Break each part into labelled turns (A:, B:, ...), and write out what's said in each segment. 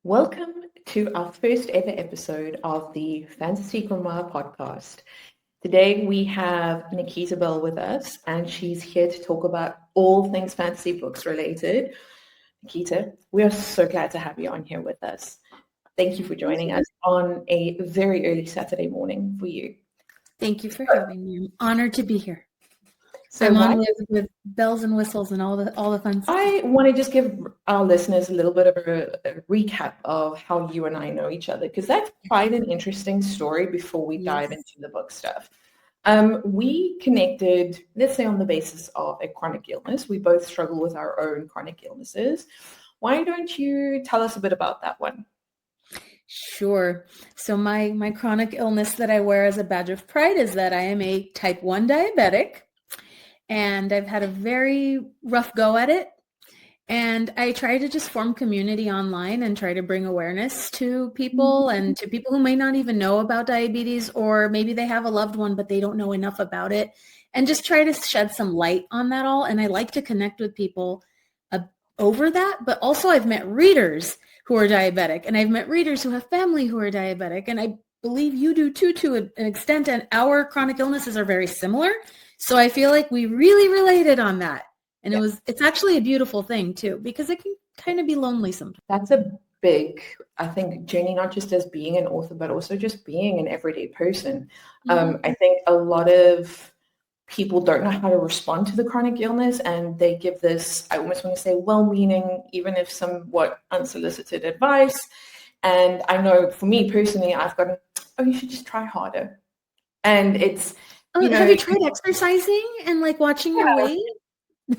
A: Welcome to our first ever episode of the Fantasy Grimoire podcast. Today we have Nikkita with us, and she's here to talk about all things fantasy books related. Nikkita, we are so glad to have you on here with us. Thank you for joining us on a very early Saturday morning for you.
B: Thank you for having me. I'm honored to be here.
A: So
B: I'm on with bells and whistles and all the fun stuff.
A: I want to just give our listeners a little bit of a recap of how you and I know each other, because that's quite an interesting story before we dive into the book stuff. We connected, let's say, on the basis of a chronic illness. We both struggle with our own chronic illnesses. Why don't you tell us a bit about that one?
B: Sure. So my chronic illness that I wear as a badge of pride is that I am a type 1 diabetic. And I've had a very rough go at it. And I try to just form community online and try to bring awareness to people and to people who may not even know about diabetes, or maybe they have a loved one, but they don't know enough about it, and just try to shed some light on that all. And I like to connect with people over that. But also I've met readers who are diabetic, and I've met readers who have family who are diabetic. And I believe you do too, to an extent. And our chronic illnesses are very similar. So I feel like we really related on that. And it's actually a beautiful thing too, because it can kind of be lonely sometimes.
A: That's a big, I think, journey, not just as being an author, but also just being an everyday person. I think a lot of people don't know how to respond to the chronic illness, and they give this, I almost want to say, well-meaning, even if somewhat unsolicited advice. And I know for me personally, I've gotten, you should just try harder. And it's,
B: have you tried exercising and like watching your weight?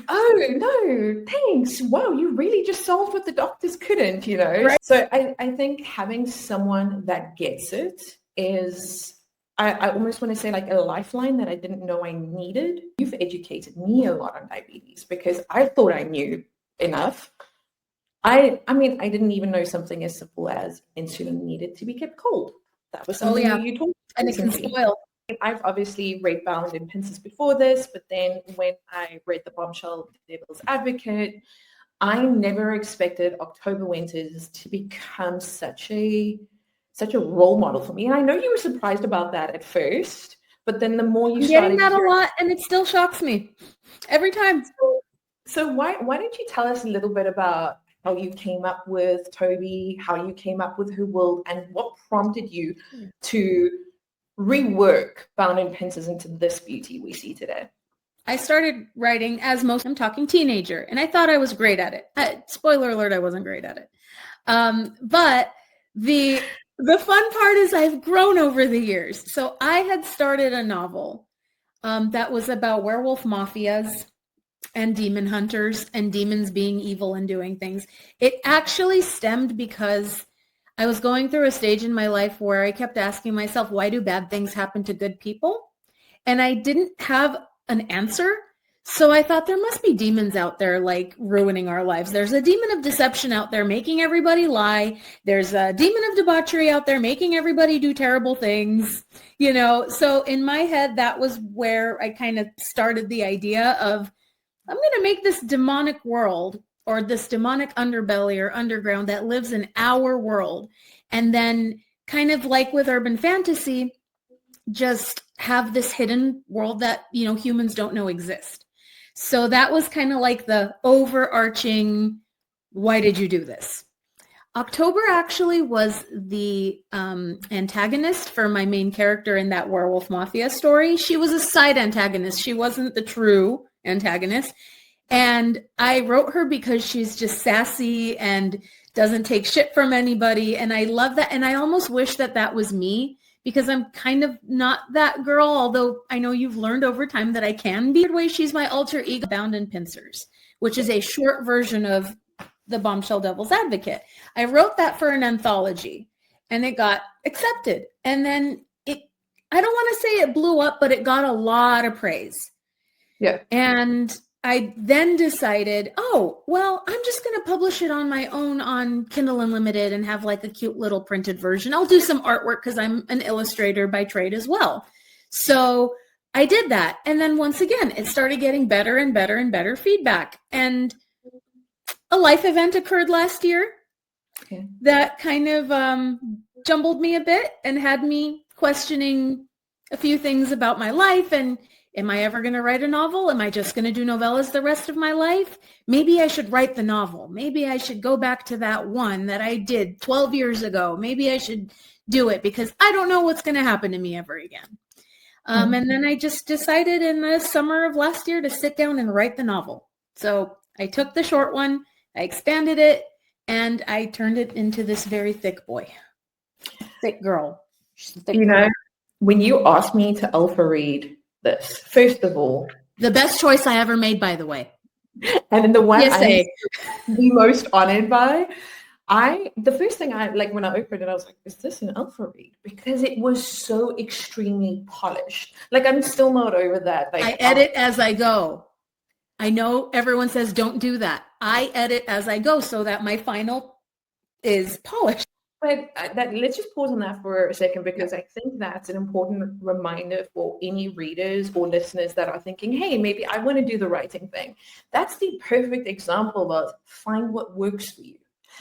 A: Oh, no, thanks. Wow, you really just solved what the doctors couldn't, Right. So I think having someone that gets it is, I almost want to say, like a lifeline that I didn't know I needed. You've educated me a lot on diabetes because I thought I knew enough. I mean, I didn't even know something as simple as insulin needed to be kept cold. That was something you taught me.
B: And it can spoil.
A: I've obviously read Bound in Pincers before this, but then when I read the Bombshell Devil's Advocate, I never expected October Winters to become such a role model for me. And I know you were surprised about that at first, but then the more you started
B: getting that a lot, and it still shocks me every time.
A: So why don't you tell us a little bit about how you came up with Toby, how you came up with Her World, and what prompted you to rework Bound in Pincers into this beauty we see today?
B: I started writing as I'm talking teenager, and I thought I was great at it. Spoiler alert, I wasn't great at it. But the fun part is I've grown over the years. So I had started a novel that was about werewolf mafias and demon hunters and demons being evil and doing things. It actually stemmed because I was going through a stage in my life where I kept asking myself, why do bad things happen to good people? And I didn't have an answer. So I thought there must be demons out there like ruining our lives. There's a demon of deception out there making everybody lie. There's a demon of debauchery out there making everybody do terrible things, So in my head, that was where I kind of started the idea of, I'm going to make this demonic world, or this demonic underbelly or underground that lives in our world. And then kind of like with urban fantasy, just have this hidden world that, humans don't know exist. So that was kind of like the overarching, why did you do this? October actually was the antagonist for my main character in that werewolf mafia story. She was a side antagonist. She wasn't the true antagonist. And I wrote her because she's just sassy and doesn't take shit from anybody. And I love that. And I almost wish that was me, because I'm kind of not that girl, although I know you've learned over time that I can be. Way she's my alter ego, Bound in Pincers, which is a short version of the Bombshell Devil's Advocate. I wrote that for an anthology and it got accepted. And then I don't want to say it blew up, but it got a lot of praise.
A: Yeah.
B: And I then decided, I'm just going to publish it on my own on Kindle Unlimited and have like a cute little printed version. I'll do some artwork because I'm an illustrator by trade as well. So I did that. And then once again, it started getting better and better and better feedback. And a life event occurred last year. that kind of jumbled me a bit and had me questioning a few things about my life. And am I ever going to write a novel? Am I just going to do novellas the rest of my life? Maybe I should write the novel. Maybe I should go back to that one that I did 12 years ago. Maybe I should do it because I don't know what's going to happen to me ever again. And then I just decided in the summer of last year to sit down and write the novel. So I took the short one, I expanded it, and I turned it into this very thick boy. Thick girl. Thick girl.
A: When you asked me to alpha read this, first of all,
B: the best choice I ever made, by the way.
A: And then the one I'm the most honored by, the first thing when I opened it, I was like, is this an alpha read? Because it was so extremely polished. Like, I'm still not over that. Like,
B: I edit as I go. I know everyone says don't do that. I edit as I go so that my final is polished.
A: But let's just pause on that for a second, because I think that's an important reminder for any readers or listeners that are thinking, hey, maybe I want to do the writing thing. That's the perfect example of find what works for you.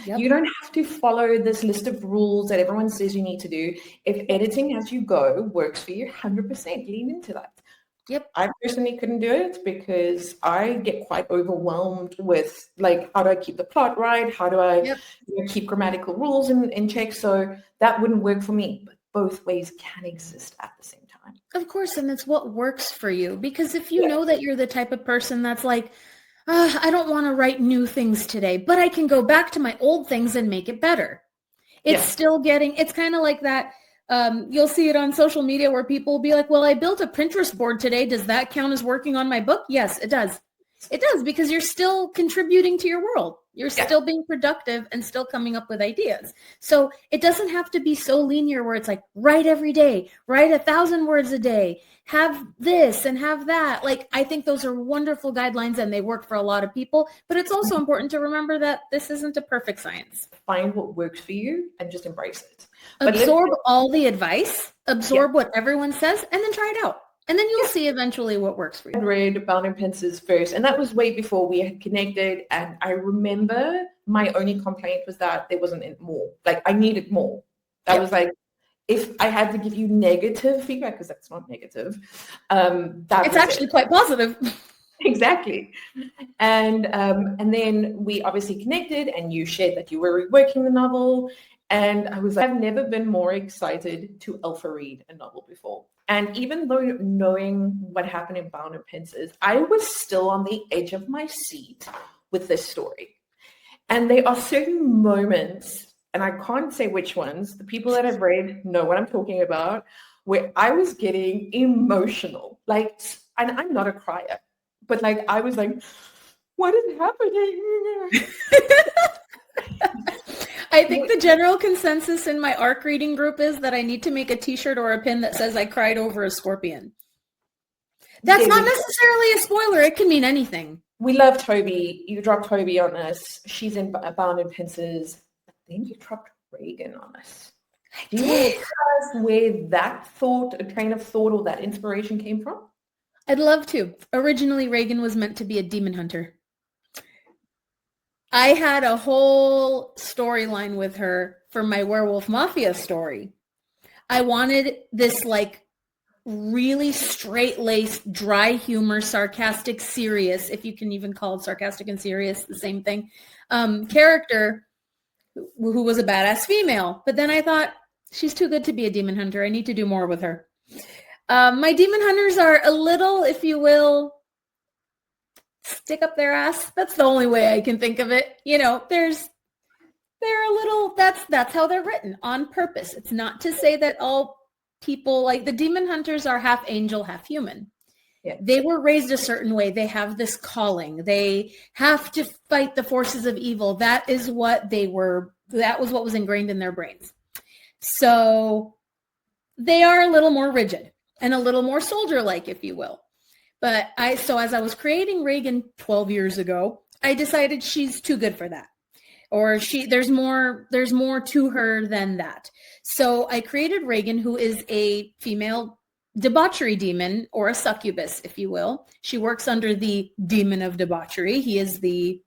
A: Yep. You don't have to follow this list of rules that everyone says you need to do. If editing as you go works for you, 100% lean into that.
B: Yep.
A: I personally couldn't do it because I get quite overwhelmed with, like, how do I keep the plot right? How do I keep grammatical rules in check? So that wouldn't work for me. But both ways can exist at the same time.
B: Of course, and it's what works for you. Because if you know that you're the type of person that's like, I don't want to write new things today, but I can go back to my old things and make it better. It's still it's kind of like that. You'll see it on social media where people will be like, well, I built a Pinterest board today. Does that count as working on my book? Yes, it does. It does, because you're still contributing to your world. You're still being productive and still coming up with ideas. So it doesn't have to be so linear where it's like, write every day, write 1,000 words a day, have this and have that. Like, I think those are wonderful guidelines and they work for a lot of people, but it's also important to remember that this isn't a perfect science.
A: Find what works for you and just embrace it.
B: Absorb all the advice, absorb what everyone says, and then try it out. And then you'll see eventually what works for you.
A: I read Bound in Pincers first, and that was way before we had connected. And I remember my only complaint was that there wasn't more. Like, I needed more. That was like, if I had to give you negative feedback, because that's not negative,
B: it's actually quite positive.
A: Exactly. And then we obviously connected, and you shared that you were reworking the novel. And I was like, I've never been more excited to alpha read a novel before. And even though knowing what happened in Bound in Pincers, I was still on the edge of my seat with this story. And there are certain moments, and I can't say which ones, the people that have read know what I'm talking about, where I was getting emotional. Like, and I'm not a crier, but like, I was like, what is happening?
B: I think the general consensus in my ARC reading group is that I need to make a t-shirt or a pin that says I cried over a scorpion. That's not necessarily a spoiler. It can mean anything.
A: We love Toby. You dropped Toby on us. She's in Bound in Pincers. But then you dropped Reagan on us. Do you want to tell us where that train of thought or that inspiration came from?
B: I'd love to. Originally, Reagan was meant to be a demon hunter. I had a whole storyline with her for my Werewolf Mafia story. I wanted this like really straight-laced, dry humor, sarcastic, serious, if you can even call it sarcastic and serious, the same thing, character who was a badass female. But then I thought, she's too good to be a demon hunter. I need to do more with her. My demon hunters are a little, if you will, stick up their ass. That's the only way I can think of it. You know, they're a little, that's how they're written on purpose. It's not to say that all people, like the demon hunters are half angel, half human. Yeah. They were raised a certain way. They have this calling. They have to fight the forces of evil. That was what was ingrained in their brains. So they are a little more rigid and a little more soldier-like, if you will. But as I was creating Reagan 12 years ago, I decided she's too good for that. Or there's more to her than that. So I created Reagan, who is a female debauchery demon, or a succubus, if you will. She works under the demon of debauchery. He is the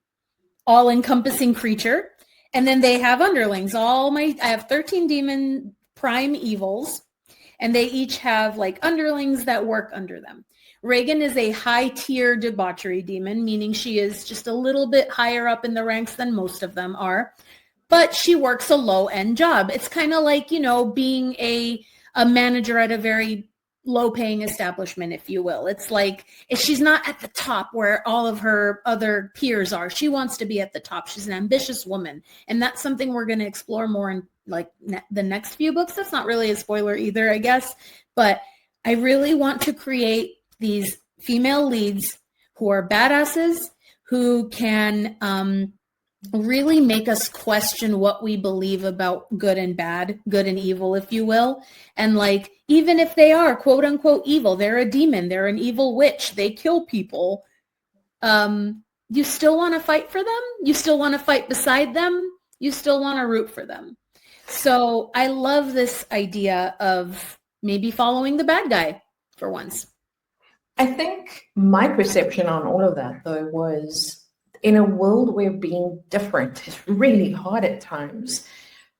B: all-encompassing creature. And then they have underlings. I have 13 demon prime evils, and they each have like underlings that work under them. Reagan is a high tier debauchery demon, meaning she is just a little bit higher up in the ranks than most of them are, but she works a low end job. It's kind of like, being a manager at a very low paying establishment, if you will. It's like, she's not at the top where all of her other peers are. She wants to be at the top. She's an ambitious woman. And that's something we're going to explore more in like the next few books. That's not really a spoiler either, I guess. But I really want to create these female leads who are badasses, who can really make us question what we believe about good and bad, good and evil, if you will. And like, even if they are quote unquote evil, they're a demon, they're an evil witch, they kill people, you still want to fight for them. You still want to fight beside them. You still want to root for them. So I love this idea of maybe following the bad guy for once.
A: I think my perception on all of that, though, was in a world where being different is really hard at times,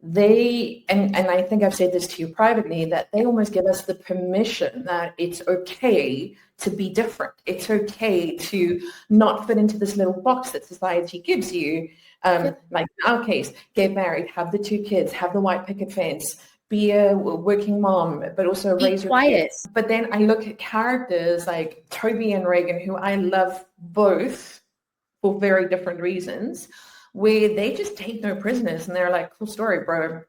A: and I think I've said this to you privately, that they almost give us the permission that it's okay to be different. It's okay to not fit into this little box that society gives you. Like in our case, get married, have the 2 kids, have the white picket fence, be a working mom, but also raise your kids. But then I look at characters like Toby and Reagan, who I love both for very different reasons, where they just take no prisoners and they're like, cool story, bro.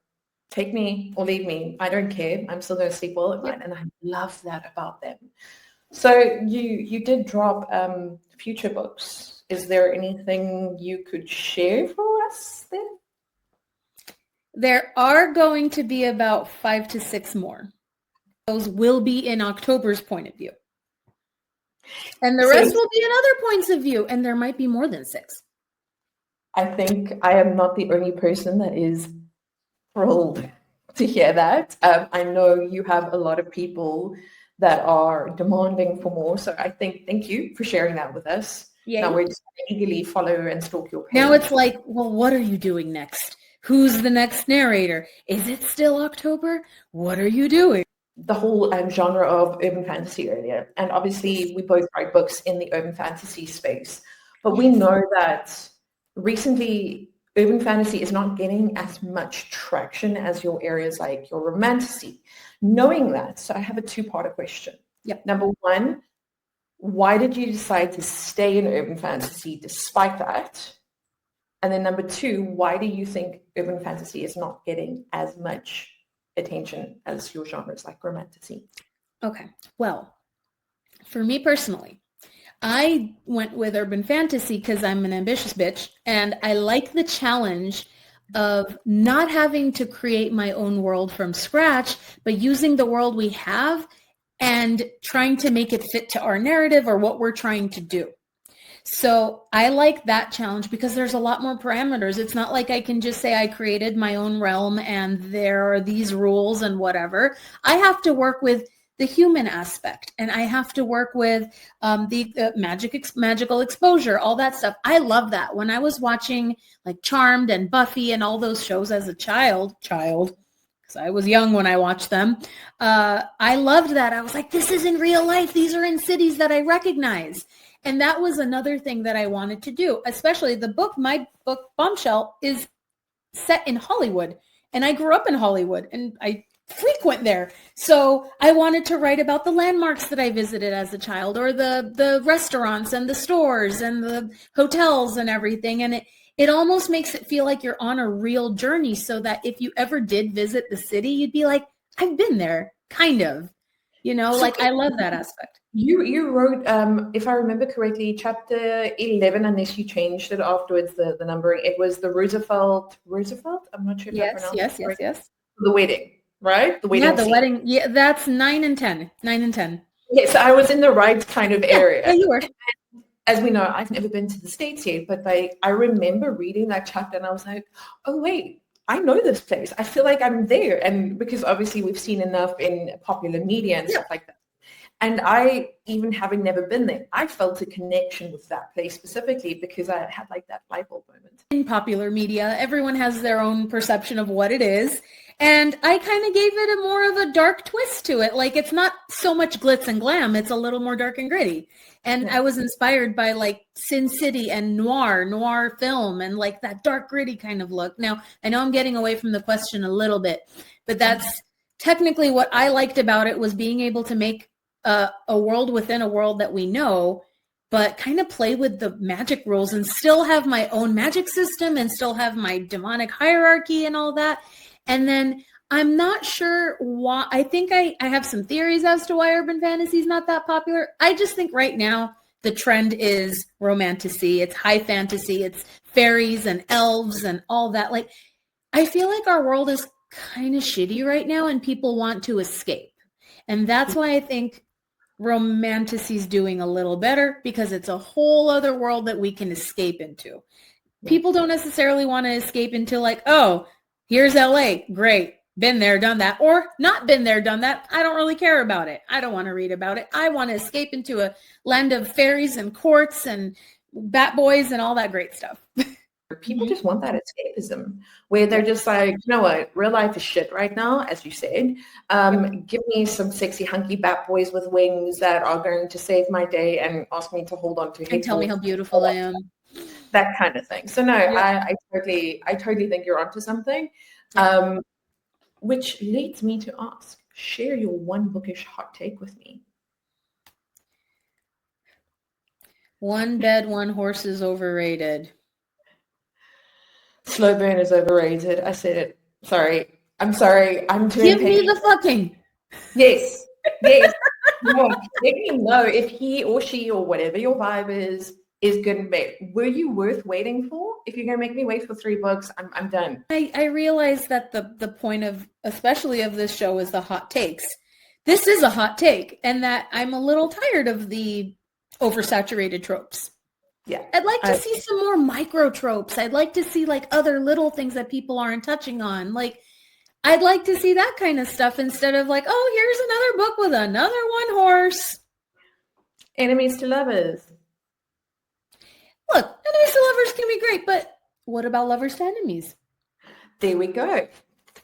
A: Take me or leave me. I don't care. I'm still going to sleep well at night. And I love that about them. So you did drop future books. Is there anything you could share for us there?
B: There are going to be about 5 to 6 more. Those will be in October's point of view. And the rest will be in other points of view. And there might be more than 6.
A: I think I am not the only person that is thrilled to hear that. I know you have a lot of people that are demanding for more. So I think, thank you for sharing that with us. Yeah. Now we're just going to eagerly follow and stalk your page.
B: Now it's like, well, what are you doing next? Who's the next narrator? Is it still October? What are you doing?
A: The whole genre of urban fantasy earlier. And obviously we both write books in the urban fantasy space. But we know that recently urban fantasy is not getting as much traction as your areas like your romantasy. Knowing that, so I have a 2-part question.
B: Yep.
A: Number 1, why did you decide to stay in urban fantasy despite that? And then number 2, why do you think urban fantasy is not getting as much attention as your genres like romantasy?
B: Okay. Well, for me personally, I went with urban fantasy because I'm an ambitious bitch and I like the challenge of not having to create my own world from scratch, but using the world we have and trying to make it fit to our narrative or what we're trying to do. So I like that challenge because there's a lot more parameters. It's not like I can just say I created my own realm and there are these rules and whatever. I have to work with the human aspect and I have to work with the magical exposure, all that stuff. I love that. When I was watching like Charmed and Buffy and all those shows as a child, because I was young when I watched them, I loved that. I was like, this is in real life. These are in cities that I recognize. And that was another thing that I wanted to do, especially my book, Bombshell, is set in Hollywood. And I grew up in Hollywood and I frequent there. So I wanted to write about the landmarks that I visited as a child or the restaurants and the stores and the hotels and everything. And it almost makes it feel like you're on a real journey so that if you ever did visit the city, you'd be like, I've been there, kind of. Like I love that aspect.
A: You wrote, if I remember correctly, chapter 11, unless you changed it afterwards, the numbering. It was the Roosevelt. I'm not sure if I pronounced it. Yes. The wedding, right? The wedding.
B: Yeah, the wedding. Yeah, that's 9 and 10. 9 and 10.
A: Yes, I was in the right kind of area.
B: Yeah, you were.
A: As we know, I've never been to the States yet, but I remember reading that chapter and I was like, oh, wait. I know this place. I feel like I'm there. And because obviously we've seen enough in popular media and stuff like that. And I, even having never been there, I felt a connection with that place specifically because I had like that light bulb moment.
B: In popular media, everyone has their own perception of what it is. And I kind of gave it a more of a dark twist to it. Like, it's not so much glitz and glam. It's a little more dark and gritty. And I was inspired by like Sin City and noir film and like that dark gritty kind of look. Now, I know I'm getting away from the question a little bit, but that's technically what I liked about it, was being able to make a world within a world that we know, but kind of play with the magic rules and still have my own magic system and still have my demonic hierarchy and all that. And then I'm not sure why. I think I have some theories as to why urban fantasy is not that popular. I just think right now the trend is romantasy. It's high fantasy. It's fairies and elves and all that. Like, I feel like our world is kind of shitty right now and people want to escape. And that's why I think romantasy is doing a little better, because it's a whole other world that we can escape into. People don't necessarily want to escape into like, oh, here's LA. Great. Been there, done that. Or not been there, done that. I don't really care about it. I don't want to read about it. I want to escape into a land of fairies and courts and bat boys and all that great stuff.
A: People just want that escapism where they're just like, you know what, real life is shit right now, as you said. Give me some sexy, hunky bat boys with wings that are going to save my day and ask me to hold on to
B: and tell me how beautiful I am.
A: That kind of thing. So no, I totally think you're onto something. Which leads me to ask, share your one bookish hot take with me.
B: One bed, one horse is overrated.
A: Slow burn is overrated. I said it. Sorry. I'm sorry. I'm too
B: Give
A: impatient.
B: me the fucking.
A: Yes. No, let me know if he or she or whatever your vibe is good and bad. Were you worth waiting for? If you're going to make me wait for 3 books, I'm done.
B: I realize that the point of, especially of this show, is the hot takes. This is a hot take, and that I'm a little tired of the oversaturated tropes.
A: Yeah.
B: I'd like to see some more micro tropes. I'd like to see like other little things that people aren't touching on. Like, I'd like to see that kind of stuff instead of like, oh, here's another book with another one horse.
A: Enemies to lovers.
B: Look, enemies to lovers can be great, but what about lovers to enemies?
A: There we go.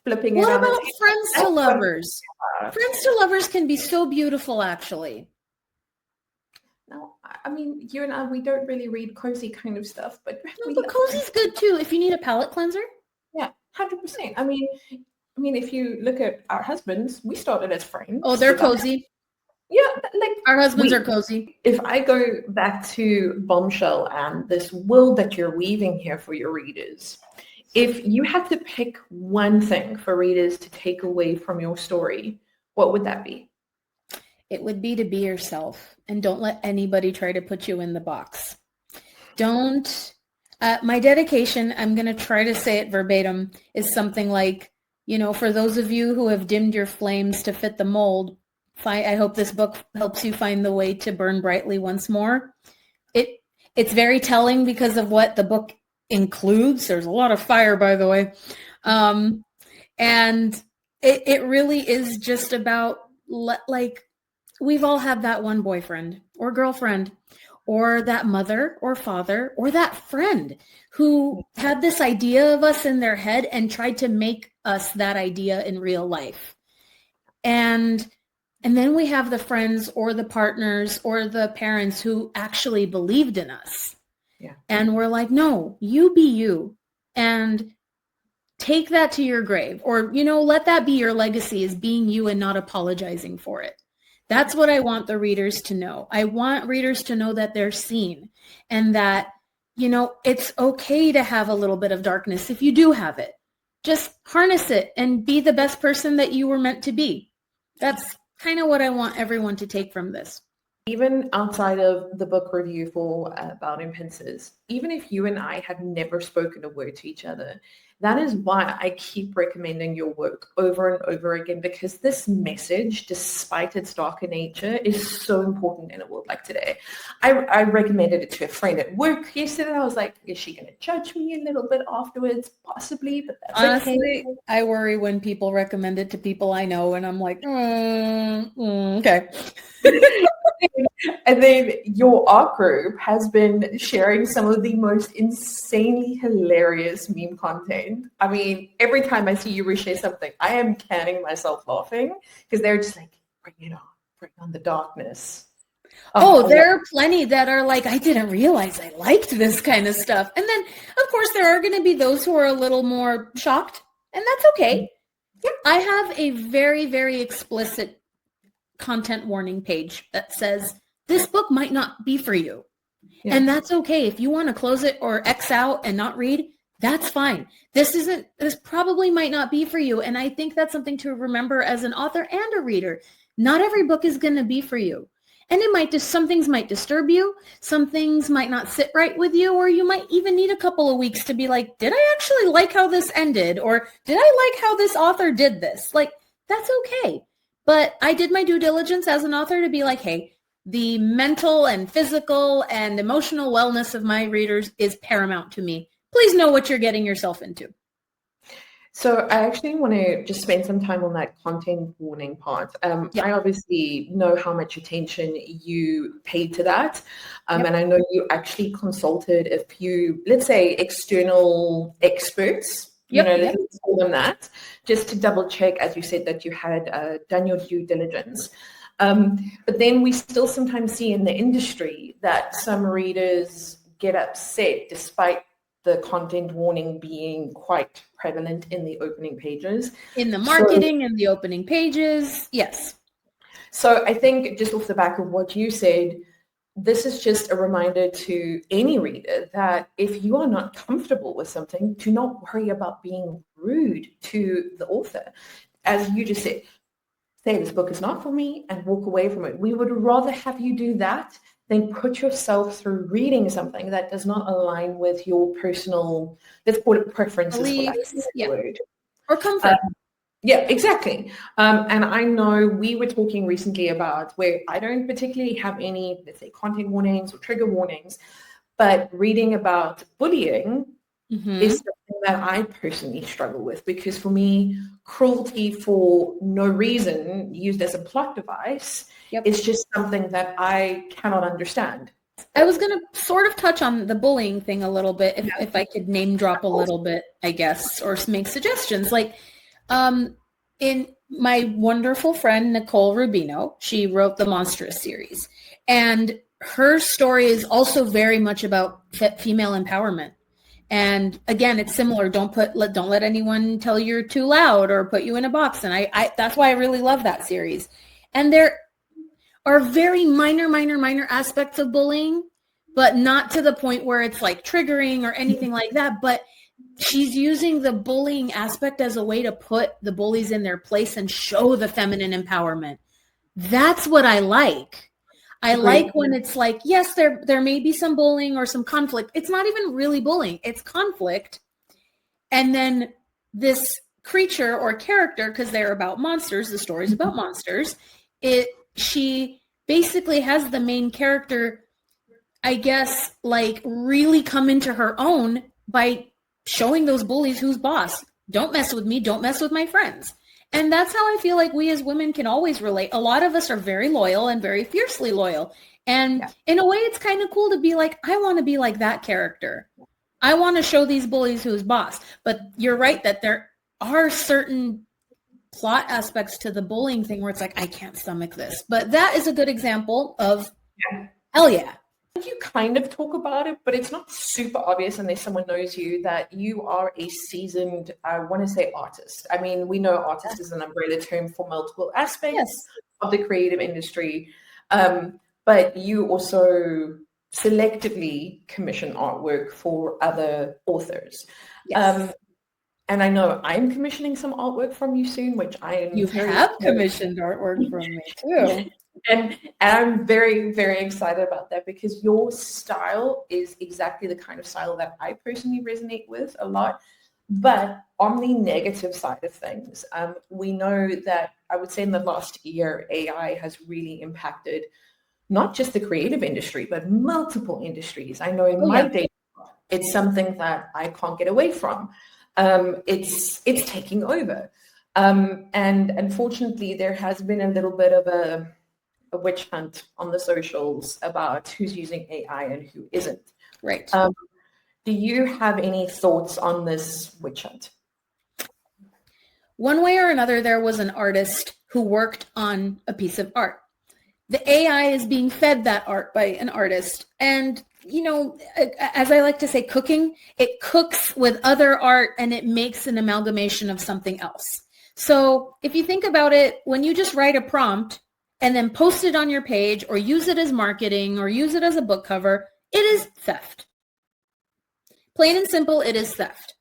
A: Flipping it.
B: What about friends to lovers? Friends to lovers can be so beautiful, actually.
A: No, I mean, you and I, we don't really read cozy kind of stuff, but
B: cozy's good too if you need a palate cleanser.
A: Yeah, 100%. I mean, if you look at our husbands, we started as friends.
B: Oh, they're cozy.
A: Yeah, like
B: our husbands are cozy.
A: If I go back to Bombshell and this world that you're weaving here for your readers, if you had to pick one thing for readers to take away from your story, what would that be?
B: It would be to be yourself and don't let anybody try to put you in the box. Don't. My dedication, I'm going to try to say it verbatim, is something like, for those of you who have dimmed your flames to fit the mold, I hope this book helps you find the way to burn brightly once more. It's very telling because of what the book includes. There's a lot of fire, by the way. And it really is just about, like, we've all had that one boyfriend or girlfriend or that mother or father or that friend who had this idea of us in their head and tried to make us that idea in real life. And then we have the friends or the partners or the parents who actually believed in us.
A: Yeah.
B: And we're like, no, you be you. And take that to your grave. Or, let that be your legacy, is being you and not apologizing for it. That's what I want the readers to know. I want readers to know that they're seen and that, it's okay to have a little bit of darkness if you do have it. Just harness it and be the best person that you were meant to be. That's kind of what I want everyone to take from this.
A: Even outside of the book review for Bound in Pincers, even if you and I had never spoken a word to each other, That is why I keep recommending your work over and over again, because this message, despite its darker nature, is so important in a world like today. I recommended it to a friend at work yesterday. I was like, is she going to judge me a little bit afterwards? Possibly, but that's
B: Honestly,
A: okay.
B: I worry when people recommend it to people I know, and I'm like, okay.
A: And then your art group has been sharing some of the most insanely hilarious meme content. I mean, every time I see you reshare something, I am canning myself laughing because they're just like, bring on the darkness.
B: Oh, there are plenty that are like, I didn't realize I liked this kind of stuff. And then, of course, there are going to be those who are a little more shocked, and that's okay.
A: Yeah.
B: I have a very, very explicit content warning page that says, this book might not be for you. Yeah. And that's okay. If you want to close it or X out and not read, that's fine. This probably might not be for you. And I think that's something to remember as an author and a reader. Not every book is going to be for you. And some things might disturb you. Some things might not sit right with you, or you might even need a couple of weeks to be like, did I actually like how this ended? Or did I like how this author did this? Like, that's okay. But I did my due diligence as an author to be like, hey, the mental and physical and emotional wellness of my readers is paramount to me. Please know what you're getting yourself into.
A: So I actually want to just spend some time on that content warning part. I obviously know how much attention you paid to that. And I know you actually consulted a few, let's say, external experts, let's call them that, just to double check, as you said, that you had done your due diligence. But then we still sometimes see in the industry that some readers get upset despite the content warning being quite prevalent in the opening pages.
B: In the marketing and the opening pages, yes.
A: So I think just off the back of what you said, this is just a reminder to any reader that if you are not comfortable with something, do not worry about being rude to the author. As you just said, say this book is not for me and walk away from it. We would rather have you do that than put yourself through reading something that does not align with your personal, let's call it preferences, word.
B: Or comfort.
A: Yeah, exactly. And I know we were talking recently about where I don't particularly have any, let's say, content warnings or trigger warnings, but reading about bullying is something that I personally struggle with, because for me, cruelty for no reason used as a plot device is just something that I cannot understand.
B: I was going to sort of touch on the bullying thing a little bit, if I could name drop a little bit, I guess, or make suggestions. Like, in my wonderful friend, Nicole Rubino, she wrote the Monstrous series. And her story is also very much about female empowerment. And again, it's similar. Don't let anyone tell you're too loud or put you in a box. And I that's why I really love that series. And there are very minor aspects of bullying, but not to the point where it's like triggering or anything like that. But she's using the bullying aspect as a way to put the bullies in their place and show the feminine empowerment. That's what I like. I like when it's like, yes, there may be some bullying or some conflict. It's not even really bullying. It's conflict. And then this creature or character, because they're about monsters, the story's about monsters, she basically has the main character, I guess, like really come into her own by showing those bullies who's boss. Don't mess with me. Don't mess with my friends. And that's how I feel like we as women can always relate. A lot of us are very loyal and very fiercely loyal. And in a way, it's kind of cool to be like, I want to be like that character. I want to show these bullies who's boss. But you're right that there are certain plot aspects to the bullying thing where it's like, I can't stomach this. But that is a good example of, hell yeah.
A: You kind of talk about it, but it's not super obvious unless someone knows you that you are a seasoned, I want to say, artist. I mean, we know artist is an umbrella term for multiple aspects of the creative industry, but you also selectively commission artwork for other authors. And I know I'm commissioning some artwork from you soon, which I am.
B: You have commissioned artwork from me too.
A: And I'm very, very excited about that, because your style is exactly the kind of style that I personally resonate with a lot. But on the negative side of things, we know that I would say in the last year, AI has really impacted not just the creative industry, but multiple industries. I know in my day, it's something that I can't get away from. It's taking over. And unfortunately, there has been a little bit of a witch hunt on the socials about who's using AI and who isn't.
B: Right.
A: Do you have any thoughts on this witch hunt?
B: One way or another, there was an artist who worked on a piece of art. The AI is being fed that art by an artist. And, you know, as I like to say, cooking, it cooks with other art and it makes an amalgamation of something else. So if you think about it, when you just write a prompt and then post it on your page or use it as marketing or use it as a book cover, it is theft. Plain and simple, it is theft.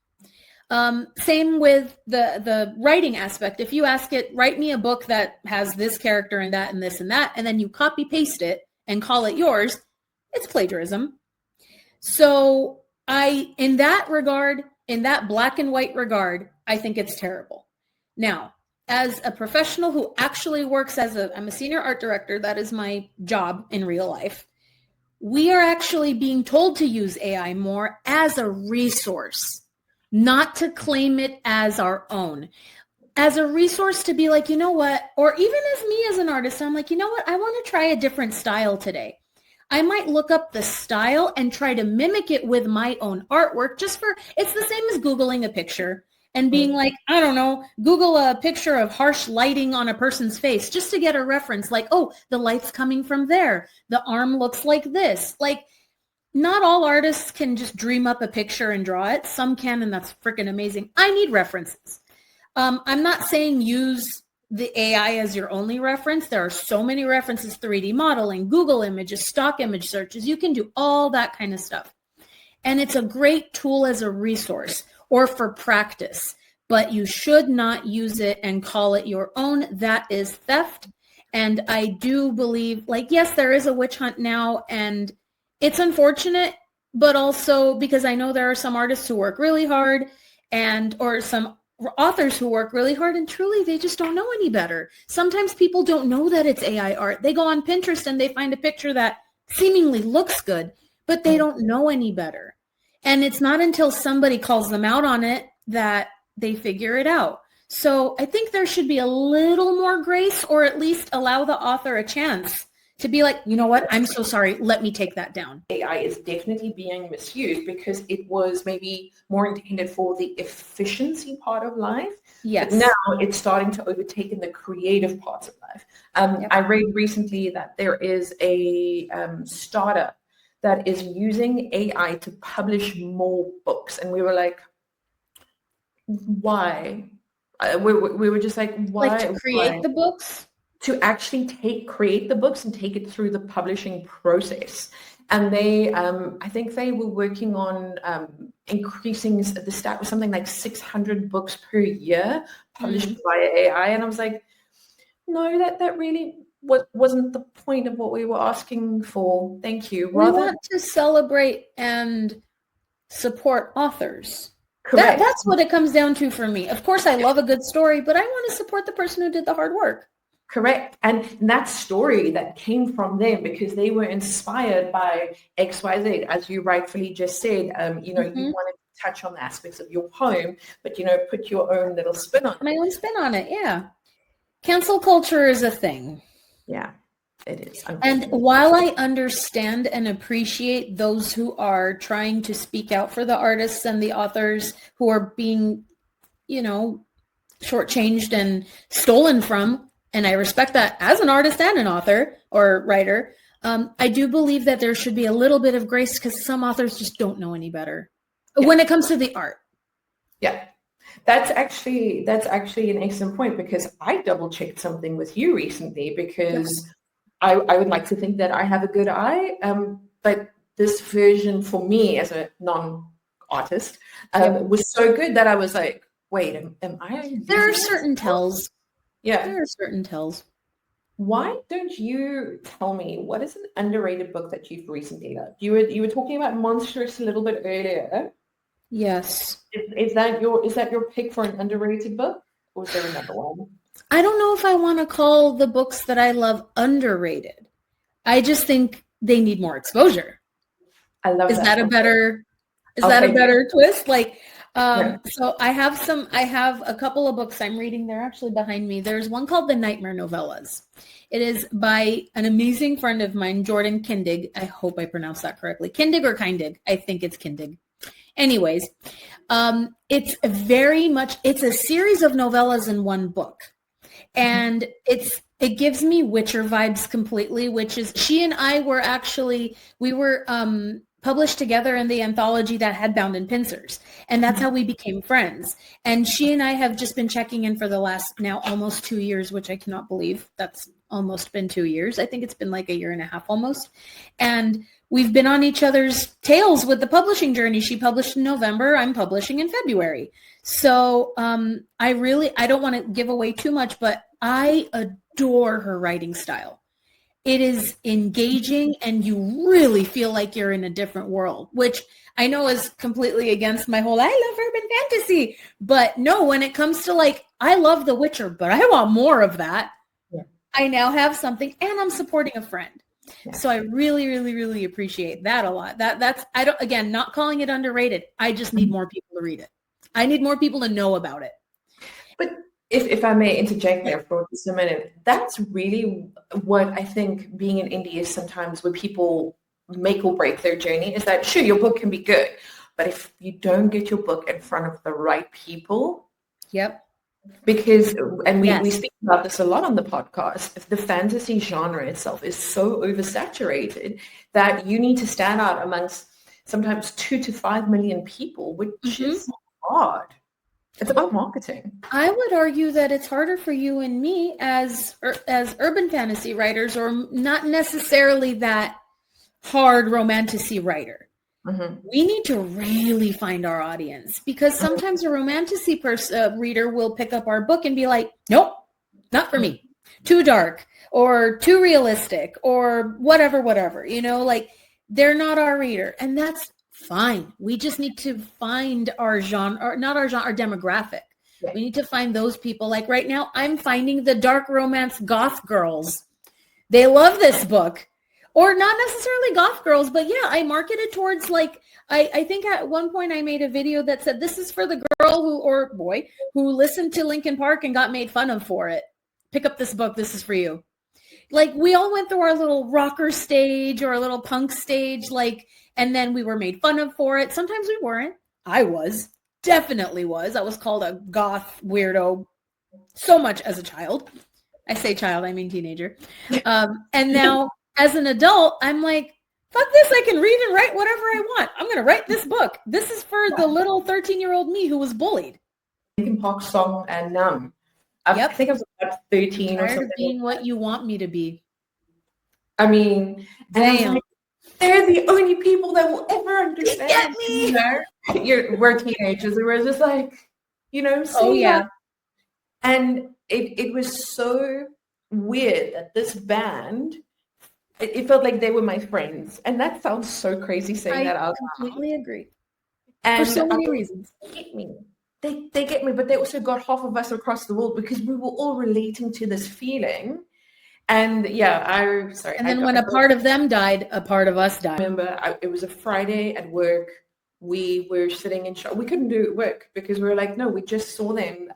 B: Same with the writing aspect. If you ask it, write me a book that has this character and that and this and that, and then you copy paste it and call it yours, it's plagiarism. So in that regard, in that black and white regard, I think it's terrible. Now, as a professional who actually works I'm a senior art director, that is my job in real life. We are actually being told to use AI more as a resource, not to claim it as our own, as a resource to be like, you know what, or even as me as an artist, I'm like, you know what, I want to try a different style today. I might look up the style and try to mimic it with my own artwork it's the same as Googling a picture and being like, I don't know, Google a picture of harsh lighting on a person's face just to get a reference like, oh, the light's coming from there. The arm looks like this. Like, not all artists can just dream up a picture and draw it. Some can, and that's freaking amazing. I need references. I'm not saying use the AI as your only reference. There are so many references, 3D modeling, Google images, stock image searches. You can do all that kind of stuff. And it's a great tool as a resource or for practice, but you should not use it and call it your own. That is theft. And I do believe, like, yes, there is a witch hunt now, and it's unfortunate, but also because I know there are some artists who work really hard or some authors who work really hard and truly they just don't know any better. Sometimes people don't know that it's AI art. They go on Pinterest and they find a picture that seemingly looks good, but they don't know any better. And it's not until somebody calls them out on it that they figure it out. So I think there should be a little more grace, or at least allow the author a chance to be like, you know what, I'm so sorry, let me take that down.
A: AI is definitely being misused because it was maybe more intended for the efficiency part of life.
B: Yes.
A: But now it's starting to overtake in the creative parts of life. I read recently that there is a startup that is using AI to publish more books. And we were like, why? We were just like, why?
B: Like to create the books?
A: To actually create the books and take it through the publishing process. And they, I think they were working on increasing the stat was something like 600 books per year published via AI. And I was like, no, that really wasn't the point of what we were asking for. Thank you.
B: We want to celebrate and support authors.
A: Correct.
B: That's what it comes down to for me. Of course, I love a good story, but I want to support the person who did the hard work.
A: Correct. And that story that came from them because they were inspired by XYZ, as you rightfully just said, you wanted to touch on the aspects of your home, but, put your own little spin on it.
B: My own spin on it, yeah. Cancel culture is a thing.
A: Yeah, it is.
B: And while I understand and appreciate those who are trying to speak out for the artists and the authors who are being, shortchanged and stolen from, and I respect that as an artist and an author or writer, I do believe that there should be a little bit of grace because some authors just don't know any better when it comes to the art.
A: Yeah, that's actually an excellent point because I double checked something with you recently because I would like to think that I have a good eye, but this version for me as a non-artist was so good that I was like, wait, am I?
B: There are certain tells.
A: Yeah.
B: There are certain tells.
A: Why don't you tell me what is an underrated book that you've recently loved? You were talking about Monstrous a little bit earlier.
B: Yes.
A: Is that your pick for an underrated book, or is there another one?
B: I don't know if I want to call the books that I love underrated. I just think they need more exposure.
A: I love
B: Is that a better twist? Like,
A: Yeah.
B: so I have a couple of books I'm reading. They're actually behind me. There's one called The Nightmare Novellas. It is by an amazing friend of mine, Jordan Kindig. I hope I pronounced that correctly. Kindig or Kindig? I think it's Kindig. Anyways, it's a series of novellas in one book. And it gives me Witcher vibes completely, which is, she and I were published together in the anthology that had Bound in Pincers. And that's how we became friends. And she and I have just been checking in for the last now almost 2 years, which I cannot believe. That's almost been 2 years. I think it's been like a year and a half almost. And we've been on each other's tails with the publishing journey. She published in November. I'm publishing in February. So I don't want to give away too much, but I adore her writing style. It is engaging and you really feel like you're in a different world, which I know is completely against my whole, I love urban fantasy. But no, when it comes to like, I love The Witcher, but I want more of that. Yeah. I now have something and I'm supporting a friend. Yeah. So I really, really, really appreciate that a lot. Not calling it underrated. I just need more people to read it. I need more people to know about it.
A: But if I may interject there for just a minute, that's really what I think being in indie is sometimes, where people make or break their journey, is that sure, your book can be good, but if you don't get your book in front of the right people.
B: Yep.
A: Because, and we speak about this a lot on the podcast, if the fantasy genre itself is so oversaturated that you need to stand out amongst sometimes 2 to 5 million people, which is hard. It's about marketing.
B: I would argue that it's harder for you and me as urban fantasy writers, or not necessarily that hard romantasy writer. Mm-hmm. We need to really find our audience, because sometimes a romantasy reader will pick up our book and be like, nope, not for me. Too dark or too realistic or whatever, like they're not our reader. And that's fine. We just need to find our genre, or not our genre, our demographic. Yeah. We need to find those people. Like right now, I'm finding the dark romance goth girls. They love this book. Or not necessarily goth girls, but yeah, I marketed towards like, I think at one point I made a video that said, this is for the girl or boy who listened to Linkin Park and got made fun of for it. Pick up this book. This is for you. Like we all went through our little rocker stage or a little punk stage, like, and then we were made fun of for it. Sometimes we weren't. Definitely was. I was called a goth weirdo so much as a child. I say child, I mean teenager. And now, as an adult, I'm like, fuck this, I can read and write whatever I want. I'm going to write this book. This is for the little 13-year-old me who was bullied.
A: Linkin Park song and Numb. I think I was about 13 or something.
B: Of being what you want me to be.
A: I mean, damn. Like, they're the only people that will ever understand.
B: Get me.
A: You know? We're teenagers. We were just like,
B: oh yeah.
A: That. And it was so weird that this band, it felt like they were my friends. And that sounds so crazy saying that out loud.
B: I completely agree.
A: And
B: for so many reasons.
A: They get me. They get me, but they also got half of us across the world, because we were all relating to this feeling. And yeah,
B: And then when a part of them died, a part of us died.
A: I remember it was a Friday at work. We were sitting in shock. We couldn't do work because we were like, no, we just saw them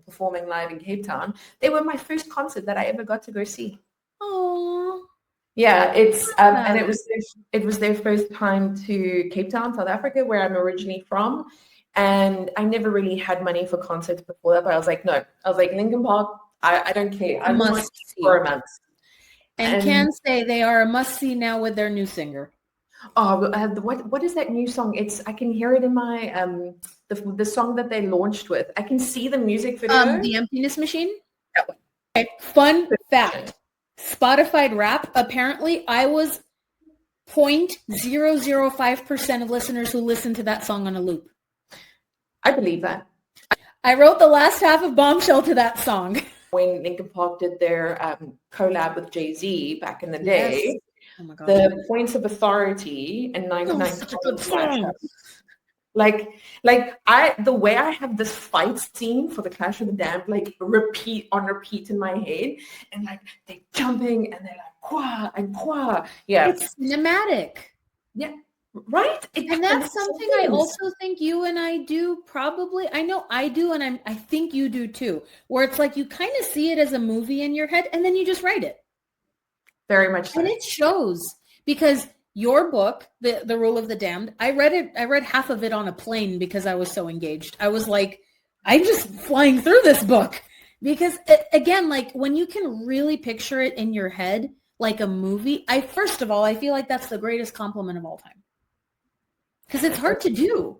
A: performing live in Cape Town. They were my first concert that I ever got to go see.
B: Oh.
A: Yeah, it's and it was their first time to Cape Town, South Africa, where I'm originally from. And I never really had money for concerts before that, but I was like, no. I was like, Linkin Park, I don't care. I must see for a month.
B: And can say they are a must-see now with their new singer.
A: Oh, what is that new song? I can hear it in my the song that they launched with. I can see the music video.
B: The Emptiness Machine. That one. Okay. Fun fact: Spotify Rap. Apparently, I was 0.005% of listeners who listened to that song on a loop.
A: I believe that.
B: I wrote the last half of Bombshell to that song. When
A: Linkin Park did their collab with Jay-Z back in the day, oh my God. The Points of Authority and 99
B: such a good song.
A: The way I have this fight scene for the Clash of the Damned, like repeat in my head, and like they're jumping and they're like qua and qua. Yeah,
B: it's cinematic.
A: Yeah, right.
B: And that's something I also think you and I do probably. I know I do, and I think you do too. Where it's like you kind of see it as a movie in your head, and then you just write it.
A: Very much so.
B: And it shows because your book, the Rule of the Damned, I read half of it on a plane because I was so engaged. I was like, I'm just flying through this book because again, like when you can really picture it in your head like a movie, first of all, I feel like that's the greatest compliment of all time because it's hard to do.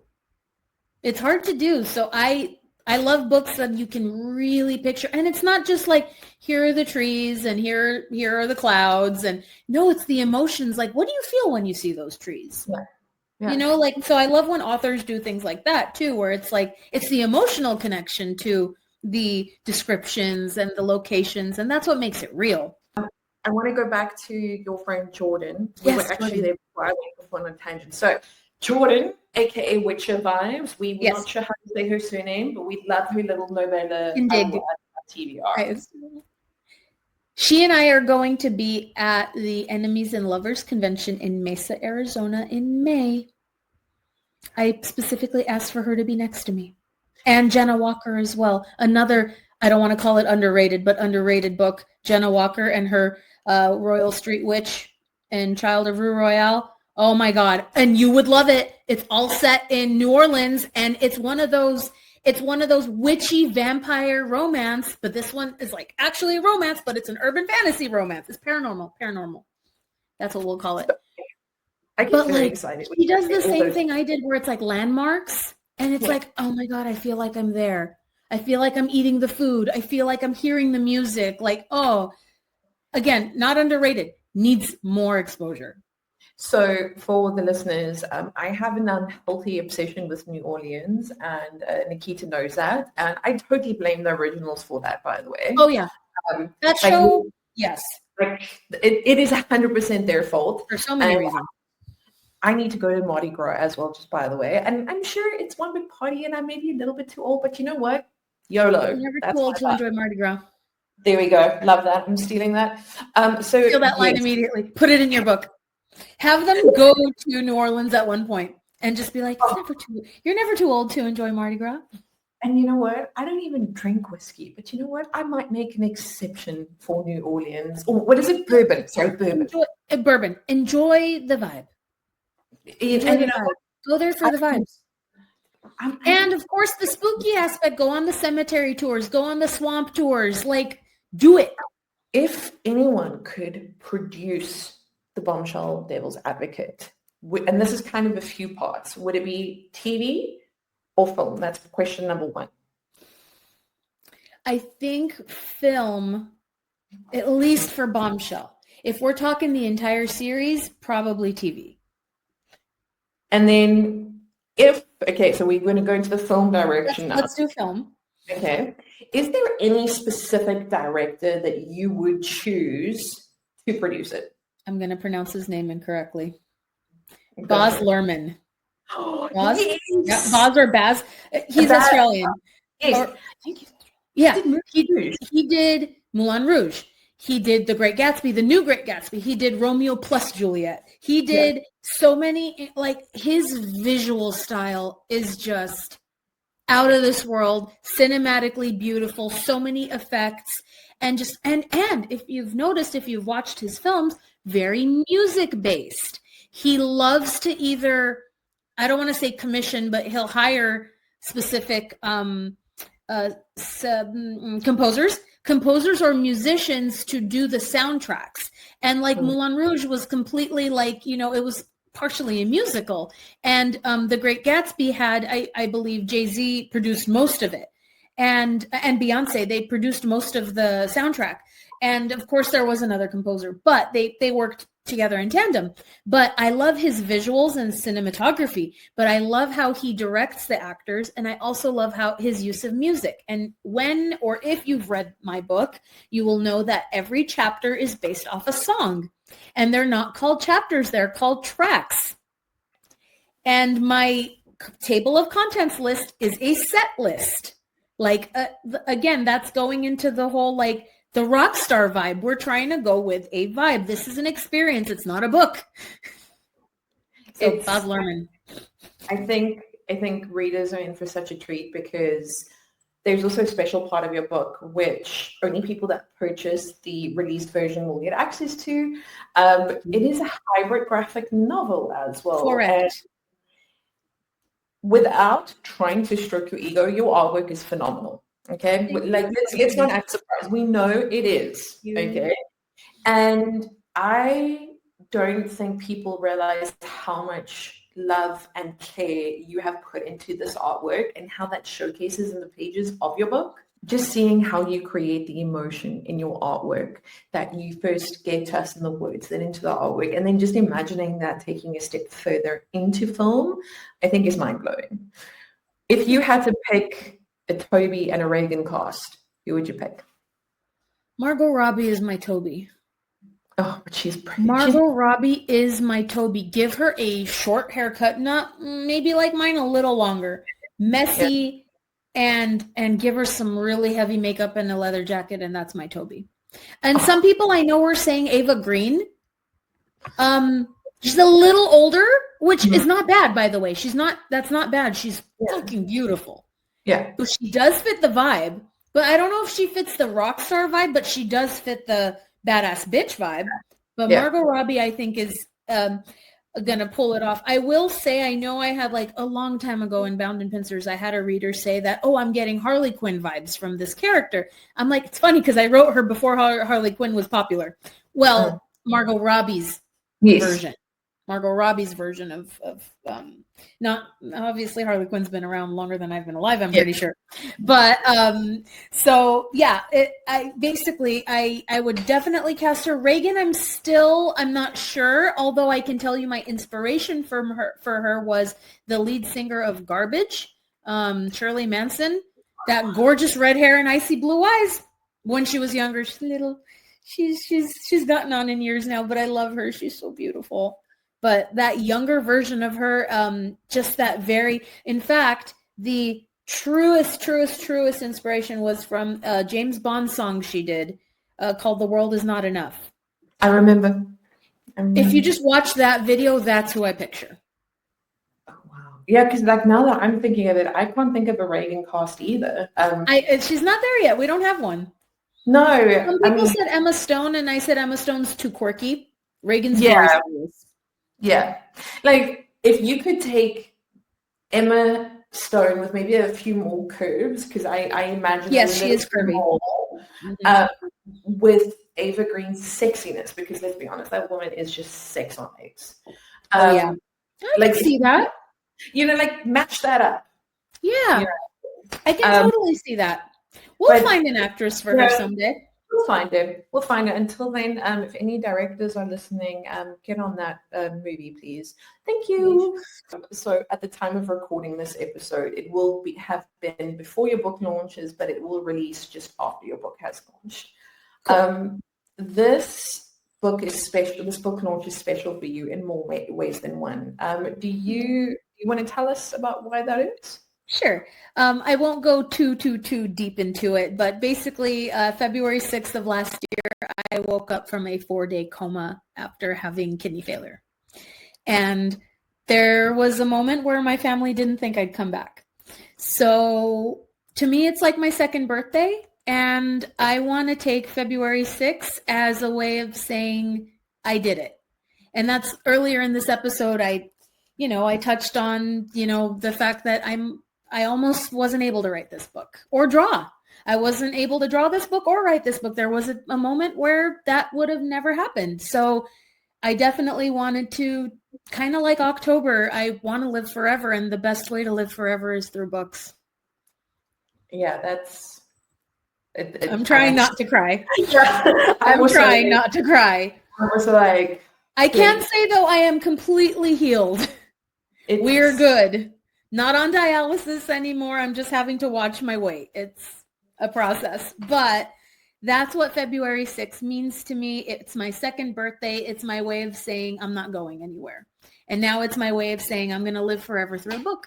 B: It's hard to do. So I love books that you can really picture. And it's not just like, here are the trees and here are the clouds. And no, it's the emotions. Like, what do you feel when you see those trees?
A: Yeah. Yeah.
B: You know, like, so I love when authors do things like that too, where it's like, it's the emotional connection to the descriptions and the locations. And that's what makes it real.
A: I want to go back to your friend Jordan. We were actually there before I went on a tangent. So Jordan, aka Witcher Vibes. We were not sure how to say her surname, but we love her little novella TBR.
B: She and I are going to be at the Enemies and Lovers Convention in Mesa, Arizona in May. I specifically asked for her to be next to me. And Jenna Walker as well. Another, I don't want to call it underrated, but underrated book. Jenna Walker and her Royal Street Witch and Child of Rue Royale. Oh my God. And you would love it. It's all set in New Orleans and it's one of those witchy vampire romance, but this one is like actually a romance, but it's an urban fantasy romance. It's paranormal. That's what we'll call it.
A: I get very excited.
B: He does the same thing I did where it's like landmarks and it's like, oh my God, I feel like I'm there. I feel like I'm eating the food. I feel like I'm hearing the music. Like, oh, again, not underrated, needs more exposure.
A: So for the listeners, I have an unhealthy obsession with New Orleans and Nikkita knows that. And I totally blame the originals for that, by the way.
B: Oh, yeah. That show, yes.
A: Like, it is 100% their fault.
B: For so many reasons.
A: I need to go to Mardi Gras as well, just by the way. And I'm sure it's one big party and I may be a little bit too old, but you know what? YOLO.
B: You're never too old to enjoy Mardi Gras.
A: There we go. Love that. I'm stealing that. So
B: steal that line immediately. Put it in your book. Have them go to New Orleans at one point and just be like, you're never too old to enjoy Mardi Gras.
A: And you know what? I don't even drink whiskey, but you know what? I might make an exception for New Orleans. Or what is it? Bourbon. Sorry, bourbon.
B: Bourbon. Enjoy the vibe. Go there for the vibes. And of course, the spooky aspect. Go on the cemetery tours. Go on the swamp tours. Like, do it.
A: If anyone could produce the Bombshell Devil's Advocate, and this is kind of a few parts, would it be TV or film? That's question number one.
B: I think film, at least for Bombshell. If we're talking the entire series, probably TV.
A: And then so we're going to go into the film direction now.
B: Let's do film.
A: Okay. Is there any specific director that you would choose to produce it?
B: I'm going to pronounce his name incorrectly. Okay. Baz Luhrmann. Baz? Yes. Yeah, Baz or Baz. He's Australian.
A: Yes.
B: He did Moulin Rouge. He did The Great Gatsby, The New Great Gatsby. He did Romeo plus Juliet. He did so many, like his visual style is just out of this world, cinematically beautiful, so many effects. And if you've noticed, if you've watched his films, very music based. He loves to either, I don't want to say commission, but he'll hire specific composers or musicians to do the soundtracks. And like Moulin Rouge was completely like, it was partially a musical. And The Great Gatsby had, I believe Jay-Z produced most of it. And Beyonce, they produced most of the soundtrack. And of course there was another composer, but they worked together in tandem. But I love his visuals and cinematography, but I love how he directs the actors. And I also love how his use of music. And when, or if you've read my book, you will know that every chapter is based off a song, and they're not called chapters. They're called tracks. And my table of contents list is a set list. Like, again, that's going into the whole, like, the rock star vibe. We're trying to go with a vibe. This is an experience. It's not a book. So Bob Lerman.
A: I think readers are in for such a treat because there's also a special part of your book which only people that purchase the released version will get access to. It is a hybrid graphic novel as well.
B: Correct.
A: And without trying to stroke your ego, your artwork is phenomenal. Okay, like let's not act surprised. We know it is. Okay, and I don't think people realize how much love and care you have put into this artwork and how that showcases in the pages of your book. Just seeing how you create the emotion in your artwork, that you first get to us in the words, then into the artwork, and then just imagining that taking a step further into film, I think is mind-blowing. If you had to pick a Toby and a Reagan cast, who would you pick?
B: Margot Robbie is my Toby.
A: Oh, but she's pretty.
B: Margot Robbie is my Toby. Give her a short haircut, not maybe like mine, a little longer, messy, and give her some really heavy makeup and a leather jacket, and that's my Toby. And some people I know were saying Ava Green. She's a little older, which is not bad, by the way. That's not bad. She's fucking beautiful.
A: Yeah.
B: So she does fit the vibe, but I don't know if she fits the rock star vibe, but she does fit the badass bitch vibe. But Margot Robbie, I think, is going to pull it off. I will say, I know I had like a long time ago in Bound and Pincers, I had a reader say that, oh, I'm getting Harley Quinn vibes from this character. I'm like, it's funny because I wrote her before Harley Quinn was popular. Well, Margot Robbie's version. Margot Robbie's version of not obviously Harley Quinn's been around longer than I've been alive, I'm pretty sure. But so yeah, I would definitely cast her. Reagan, I'm not sure, although I can tell you my inspiration for her was the lead singer of Garbage, Shirley Manson, that gorgeous red hair and icy blue eyes when she was younger. She's gotten on in years now, but I love her. She's so beautiful. But that younger version of her, just that in fact, the truest inspiration was from a James Bond song she did called The World Is Not Enough.
A: I remember.
B: If you just watch that video, that's who I picture.
A: Oh, wow. Yeah, because like now that I'm thinking of it, I can't think of a Reagan cast either.
B: She's not there yet. We don't have one.
A: No.
B: Some people said Emma Stone, and I said Emma Stone's too quirky. Reagan's
A: Yeah. Like, if you could take Emma Stone with maybe a few more curves, because I imagine...
B: Yes, she is curvy.
A: With Ava Green's sexiness, because let's be honest, that woman is just sex on eggs.
B: I can see that.
A: Like, match that up.
B: Yeah. I can totally see that. We'll find an actress for her someday.
A: We'll find it. Until then, if any directors are listening, get on that movie, please. Thank you. So at the time of recording this episode, it will have been before your book launches, but it will release just after your book has launched. Cool. This book is special. This book launch is special for you in more ways than one. Do you want to tell us about why that is?
B: Sure. I won't go too deep into it, but basically February 6th of last year, I woke up from a 4-day coma after having kidney failure. And there was a moment where my family didn't think I'd come back. So to me, it's like my second birthday, and I want to take February 6th as a way of saying I did it. And that's earlier in this episode, I touched on, the fact that I almost wasn't able to write this book or draw. I wasn't able to draw this book or write this book. There was a moment where that would have never happened. So I definitely wanted to, kind of like October, I want to live forever. And the best way to live forever is through books.
A: Yeah, that's...
B: I'm trying not to cry. I'm trying not to cry.
A: I was like...
B: I can't say, though, I am completely healed. We're good. Not on dialysis anymore. I'm just having to watch my weight. It's a process. But that's what February 6th means to me. It's my second birthday. It's my way of saying I'm not going anywhere. And now it's my way of saying I'm going to live forever through a book.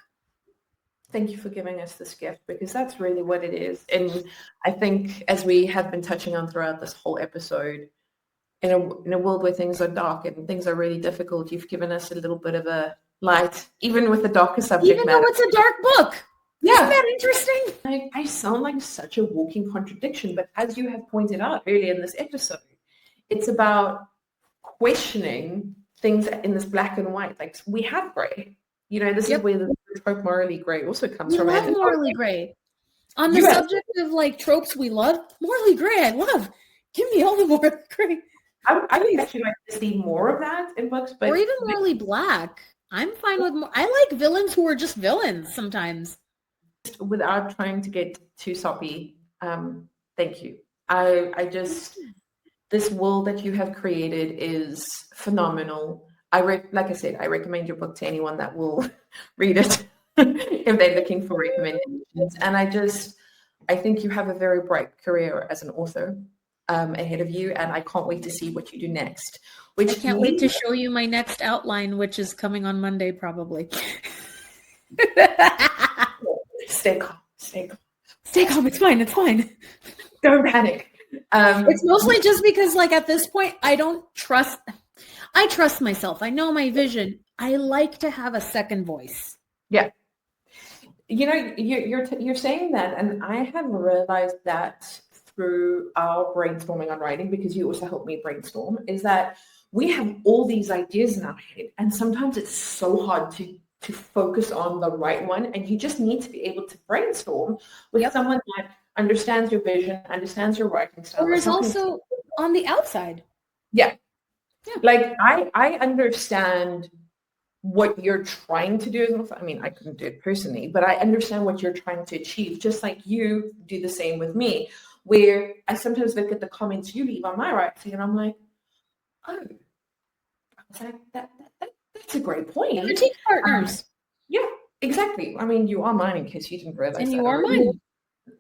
A: Thank you for giving us this gift, because that's really what it is. And I think, as we have been touching on throughout this whole episode, in a world where things are dark and things are really difficult, you've given us a little bit of a light, even with the darker subject matter.
B: Even though it's a dark book.
A: Yeah.
B: Isn't that interesting?
A: I sound like such a walking contradiction, but as you have pointed out earlier in this episode, it's about questioning things in this black and white. Like, we have gray. You know, this is where the trope morally gray also comes from.
B: Love morally gray. On the subject of like tropes we love, morally gray, I love. Give me all the morally gray.
A: I would actually like to see more of that in books, but
B: or even morally black. I'm fine with more. I like villains who are just villains sometimes.
A: Without trying to get too soppy, thank you. I just, this world that you have created is phenomenal. Like I said, I recommend your book to anyone that will read it if they're looking for recommendations. And I think you have a very bright career as an author ahead of you, and I can't wait to see what you do next.
B: I can't wait to show you my next outline, which is coming on Monday, probably.
A: Stay calm. Stay calm.
B: Stay calm. It's fine. It's fine.
A: Don't panic.
B: It's mostly just because, like, at this point, I trust myself. I know my vision. I like to have a second voice.
A: Yeah. You know, you're saying that, and I have realized that through our brainstorming on writing, because you also helped me brainstorm, is that we have all these ideas in our head, and sometimes it's so hard to focus on the right one, and you just need to be able to brainstorm with someone that understands your vision, understands your writing style.
B: Or is also on the outside.
A: Yeah. Like, I understand what you're trying to do. I mean, I couldn't do it personally, but I understand what you're trying to achieve, just like you do the same with me, where I sometimes look at the comments you leave on my writing and I'm like, oh, that's a great point.
B: Critique partners.
A: Yeah, exactly. I mean, you are mine, in case you didn't realize.
B: And you are mine.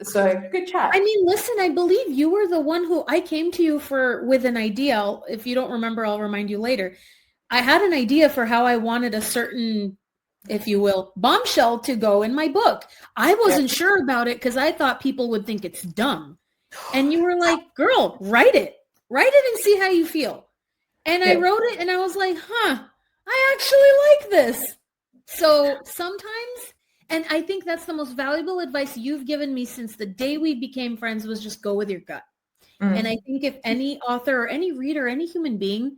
A: So good chat.
B: I mean, listen, I believe you were the one who I came to you with an idea. If you don't remember, I'll remind you later. I had an idea for how I wanted a certain, if you will, bombshell to go in my book. I wasn't sure about it because I thought people would think it's dumb. And you were like, girl, write it and see how you feel. And I wrote it and I was like, I actually like this. So sometimes, and I think that's the most valuable advice you've given me since the day we became friends, was just go with your gut. And I think if any author or any reader, any human being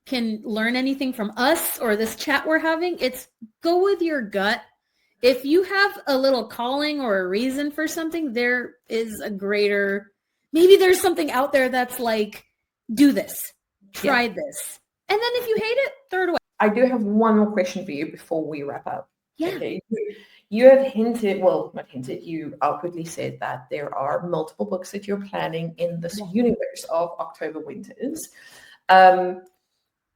B: can learn anything from us or this chat we're having, it's go with your gut. If you have a little calling or a reason for something, there is a greater, maybe there's something out there that's like, do this, try this. And then if you hate it, throw it away.
A: I do have one more question for you before we wrap up.
B: Yeah.
A: Okay. You have hinted, well, not hinted, you outwardly said that there are multiple books that you're planning in this universe of October Winters.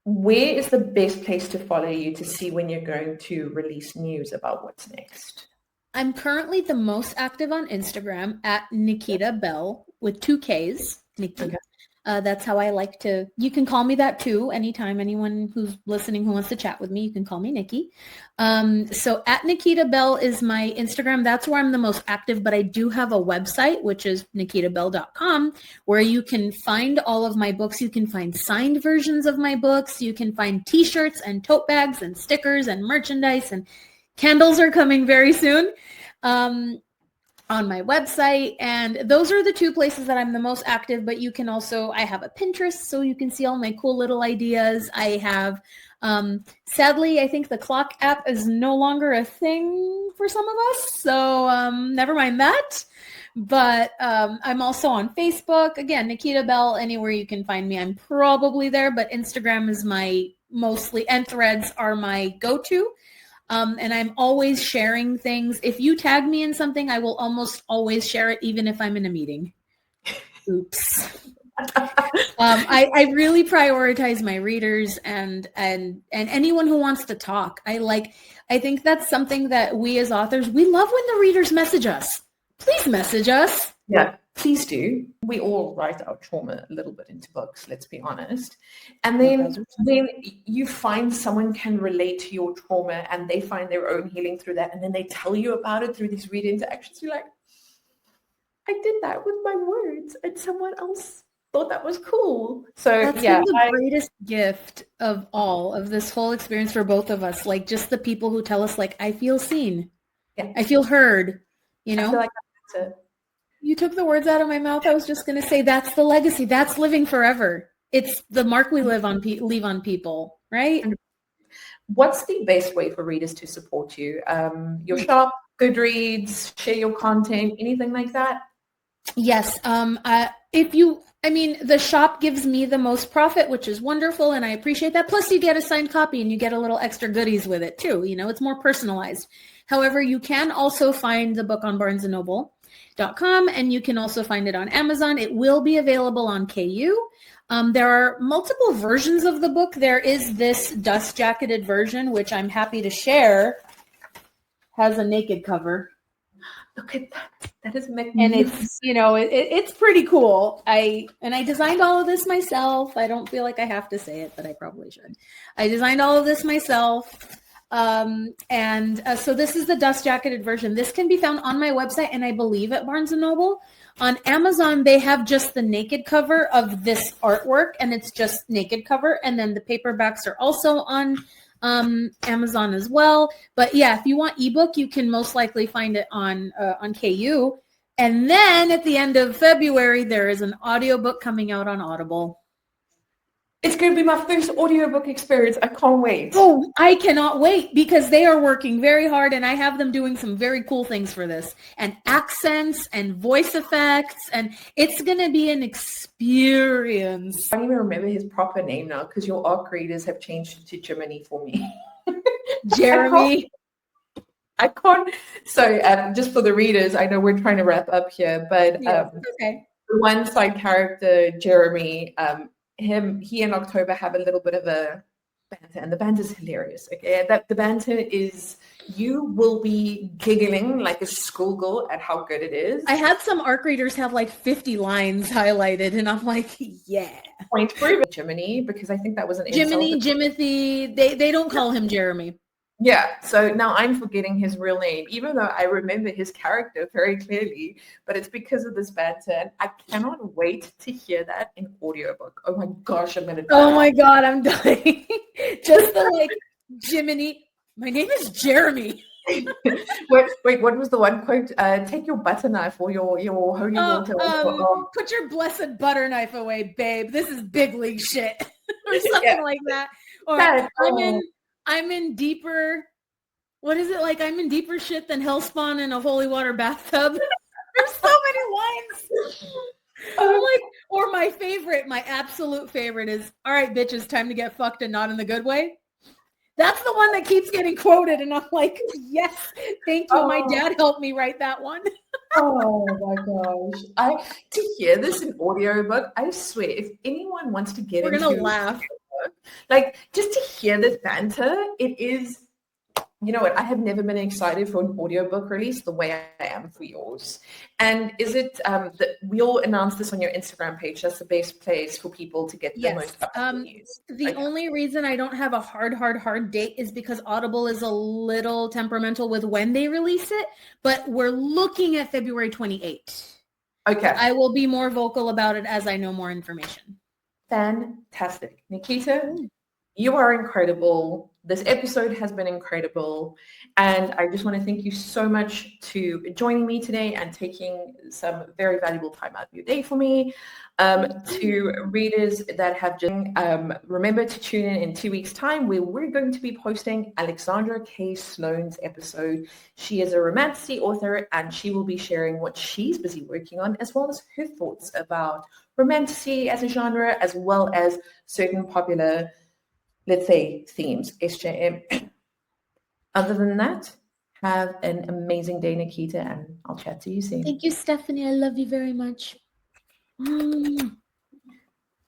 A: Where is the best place to follow you to see when you're going to release news about what's next?
B: I'm currently the most active on Instagram at Nikkita Bell with 2 Ks. Nikkita. Okay. That's how I like to, you can call me that too. Anytime anyone who's listening who wants to chat with me, you can call me Nikki. So at Nikkita Bell is my Instagram. That's where I'm the most active, but I do have a website, which is nikkitabell.com, where you can find all of my books. You can find signed versions of my books. You can find t-shirts and tote bags and stickers and merchandise, and candles are coming very soon. On my website, and those are the 2 places that I'm the most active, but you can also, I have a Pinterest, so you can see all my cool little ideas. I have, sadly, I think the clock app is no longer a thing for some of us, so never mind that. But I'm also on Facebook, again, Nikkita Bell, anywhere you can find me, I'm probably there, but Instagram is my mostly, and Threads are my go-to. And I'm always sharing things. If you tag me in something, I will almost always share it, even if I'm in a meeting. Oops. I really prioritize my readers and anyone who wants to talk. I think that's something that we as authors, we love when the readers message us. Please message us.
A: Yeah. please do. We all write our trauma a little bit into books, let's be honest. And then you find someone can relate to your trauma and they find their own healing through that. And then they tell you about it through these read interactions. You're like, I did that with my words and someone else thought that was cool. So
B: that's been the greatest gift of all of this whole experience for both of us. Like just the people who tell us like, I feel seen. Yeah. I feel heard, you know?
A: I feel like that's it.
B: You took the words out of my mouth. I was just going to say, that's the legacy. That's living forever. It's the mark we leave on people, right?
A: What's the best way for readers to support you? Your shop, Goodreads, share your content, anything like that?
B: Yes. The shop gives me the most profit, which is wonderful. And I appreciate that. Plus you get a signed copy and you get a little extra goodies with it too. You know, it's more personalized. However, you can also find the book on barnesandnoble.com and you can also find it on Amazon. It will be available on KU. There are multiple versions of the book. There is this dust jacketed version, which I'm happy to share, has a naked cover.
A: Look at that. That is magnificent.
B: And it's, you know, it's pretty cool. I designed all of this myself. I don't feel like I have to say it, but I probably should. I designed all of this myself. So this is the dust jacketed version. This can be found on my website and I believe at Barnes & Noble. On Amazon, they have just the naked cover of this artwork and it's just naked cover. And then the paperbacks are also on Amazon as well. But yeah, if you want ebook, you can most likely find it on KU. And then at the end of February, there is an audiobook coming out on Audible.
A: It's going to be my first audiobook experience. I can't wait.
B: Oh, I cannot wait because they are working very hard and I have them doing some very cool things for this and accents and voice effects. And it's going to be an experience.
A: I don't even remember his proper name now because your ARC readers have changed to Jiminy for me.
B: Jeremy.
A: I can't. So just for the readers, I know we're trying to wrap up here, but
B: okay.
A: The one side character, Jeremy, he and October have a little bit of a banter, and the banter is hilarious. Okay, the banter is, you will be giggling like a schoolgirl at how good it is.
B: I had some ARC readers have like 50 lines highlighted, and I'm like, yeah.
A: Point for Jiminy, because I think that was an
B: Jiminy, Jimothy. They don't call him Jeremy.
A: Yeah, so now I'm forgetting his real name, even though I remember his character very clearly, but it's because of this banter. And I cannot wait to hear that in audiobook. Oh my gosh, I'm going to die.
B: Oh my God, I'm dying. Just the like, Jiminy, my name is Jeremy.
A: wait, what was the one quote? Take your butter knife or your holy water.
B: Put your blessed butter knife away, babe. This is big league shit. Or something like that. Or I'm in deeper, what is it like? I'm in deeper shit than Hellspawn in a holy water bathtub. There's so many lines. Or my absolute favorite is, all right, bitches, time to get fucked and not in the good way. That's the one that keeps getting quoted. And I'm like, yes, thank you. My dad helped me write that one.
A: Oh my gosh. To hear this in audiobook, I swear, if anyone wants to get
B: into it, we're going to laugh.
A: Like, just to hear this banter, it is, you know what, I have never been excited for an audiobook release the way I am for yours. And is it, we'll announce this on your Instagram page, that's the best place for people to get the most up-to-date news.
B: The only reason I don't have a hard date is because Audible is a little temperamental with when they release it, but we're looking at February 28th.
A: Okay.
B: I will be more vocal about it as I know more information.
A: Fantastic. Nikkita, you are incredible. This episode has been incredible. And I just want to thank you so much to joining me today and taking some very valuable time out of your day for me. To readers that have just, remember to tune in 2 weeks' time where we're going to be posting Alexandra K. Sloan's episode. She is a romantasy author and she will be sharing what she's busy working on as well as her thoughts about romantasy as a genre as well as certain popular, let's say, themes, SJM. Other than that, have an amazing day, Nikkita, and I'll chat to you soon.
B: Thank you, Stephanie. I love you very much.